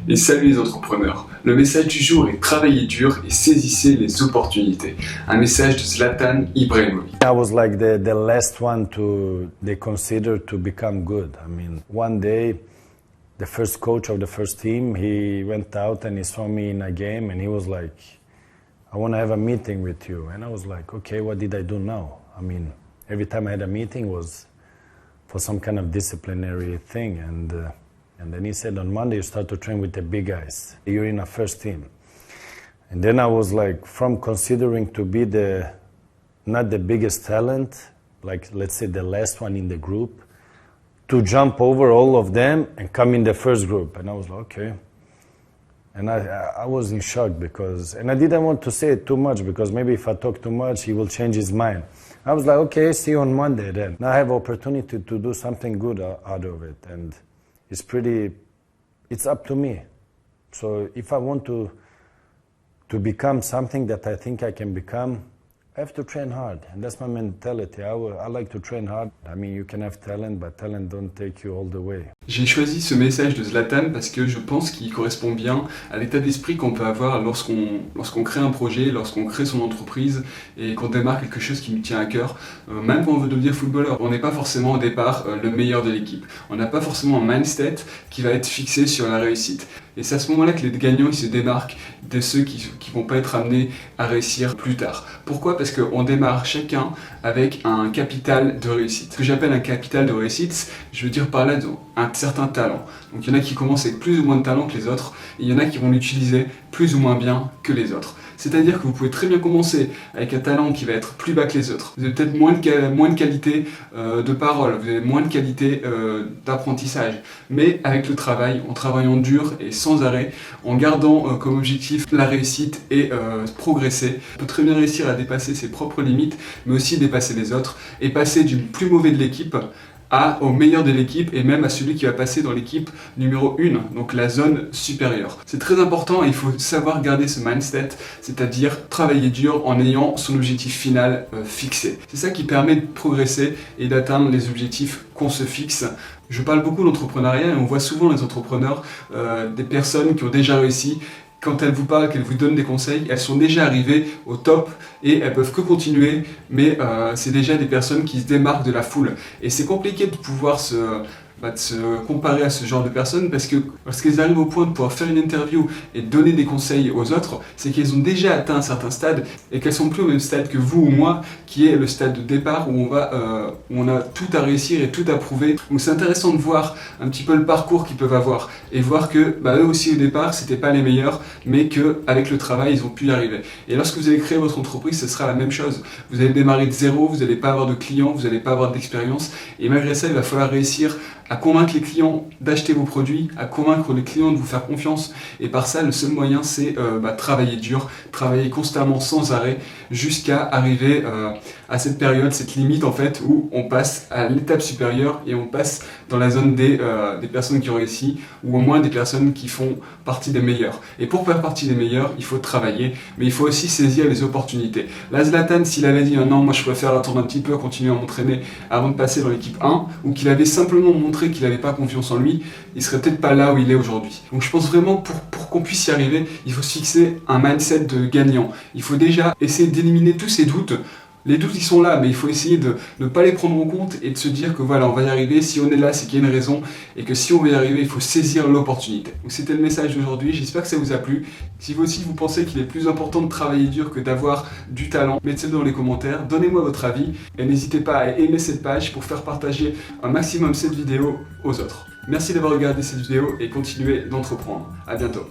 Et salut les entrepreneurs. Le message du jour est travaillez dur et saisissez les opportunités. Un message de Zlatan Ibrahimovic. I was like the last one they consider to become good. I mean, one day, the first coach of the first team, he went out and he saw me in a game and he was like, I want to have a meeting with you. And I was like, okay, what did I do now? I mean, every time I had a meeting was for some kind of disciplinary thing. And then he said, on Monday you start to train with the big guys. You're in a first team. And then I was like, from considering to be not the biggest talent, like let's say the last one in the group, to jump over all of them and come in the first group. And I was like, okay. And I was in shock and I didn't want to say it too much because maybe if I talk too much, he will change his mind. I was like, okay, see you on Monday then. Now I have opportunity to do something good out of it. And it's up to me. So if I want to become something that I think I can become, I have to train hard, and that's my mentality. I like to train hard. I mean, you can have talent, but talent don't take you all the way. J'ai choisi ce message de Zlatan parce que je pense qu'il correspond bien à l'état d'esprit qu'on peut avoir lorsqu'on crée un projet, lorsqu'on crée son entreprise et qu'on démarre quelque chose qui nous tient à cœur. Même quand on veut devenir footballeur, on n'est pas forcément au départ le meilleur de l'équipe. On n'a pas forcément un mindset qui va être fixé sur la réussite. Et c'est à ce moment-là que les gagnants ils se démarquent de ceux qui vont pas être amenés à réussir plus tard. Pourquoi ? Parce qu'on démarre chacun avec un capital de réussite. Ce que j'appelle un capital de réussite, je veux dire par là un certain talent. Donc il y en a qui commencent avec plus ou moins de talent que les autres, et il y en a qui vont l'utiliser plus ou moins bien que les autres. C'est-à-dire que vous pouvez très bien commencer avec un talent qui va être plus bas que les autres. Vous avez peut-être moins de qualité de parole, vous avez moins de qualité d'apprentissage. Mais avec le travail, en travaillant dur et sans arrêt, en gardant comme objectif la réussite et progresser, on peut très bien réussir à dépasser ses propres limites, mais aussi dépasser les autres et passer du plus mauvais de l'équipe au meilleur de l'équipe et même à celui qui va passer dans l'équipe numéro 1, donc la zone supérieure. C'est très important et il faut savoir garder ce mindset, c'est-à-dire travailler dur en ayant son objectif final fixé. C'est ça qui permet de progresser et d'atteindre les objectifs qu'on se fixe. Je parle beaucoup d'entrepreneuriat et on voit souvent les entrepreneurs, des personnes qui ont déjà réussi. Quand elles vous parlent, qu'elles vous donnent des conseils, elles sont déjà arrivées au top et elles peuvent que continuer, mais c'est déjà des personnes qui se démarquent de la foule. Et c'est compliqué de pouvoir se comparer à ce genre de personnes parce que lorsqu'elles arrivent au point de pouvoir faire une interview et donner des conseils aux autres, c'est qu'elles ont déjà atteint un certain stade et qu'elles sont plus au même stade que vous ou moi, qui est le stade de départ où on a tout à réussir et tout à prouver. Donc c'est intéressant de voir un petit peu le parcours qu'ils peuvent avoir et voir que eux aussi au départ c'était pas les meilleurs, mais qu'avec le travail ils ont pu y arriver. Et lorsque vous allez créer votre entreprise, ce sera la même chose. Vous allez démarrer de zéro, vous n'allez pas avoir de clients, vous n'allez pas avoir d'expérience et malgré ça il va falloir réussir à convaincre les clients d'acheter vos produits, à convaincre les clients de vous faire confiance. Et par ça, le seul moyen, c'est travailler dur, travailler constamment sans arrêt, jusqu'à arriver à cette période, cette limite en fait, où on passe à l'étape supérieure et on passe dans la zone des personnes qui ont réussi, ou au moins des personnes qui font partie des meilleurs. Et pour faire partie des meilleurs, il faut travailler, mais il faut aussi saisir les opportunités. Là, Zlatan, s'il avait dit non, moi je préfère attendre un petit peu, continuer à m'entraîner avant de passer dans l'équipe 1, ou qu'il avait simplement montré qu'il n'avait pas confiance en lui, il serait peut-être pas là où il est aujourd'hui. Donc je pense vraiment pour qu'on puisse y arriver, il faut se fixer un mindset de gagnant. Il faut déjà essayer d'éliminer tous ces doutes. Les doutes ils sont là, mais il faut essayer de ne pas les prendre en compte et de se dire que voilà, on va y arriver, si on est là c'est qu'il y a une raison et que si on veut y arriver, il faut saisir l'opportunité. Donc c'était le message d'aujourd'hui, j'espère que ça vous a plu. Si vous aussi vous pensez qu'il est plus important de travailler dur que d'avoir du talent, mettez-le dans les commentaires, donnez-moi votre avis et n'hésitez pas à aimer cette page pour faire partager un maximum cette vidéo aux autres. Merci d'avoir regardé cette vidéo et continuez d'entreprendre. À bientôt.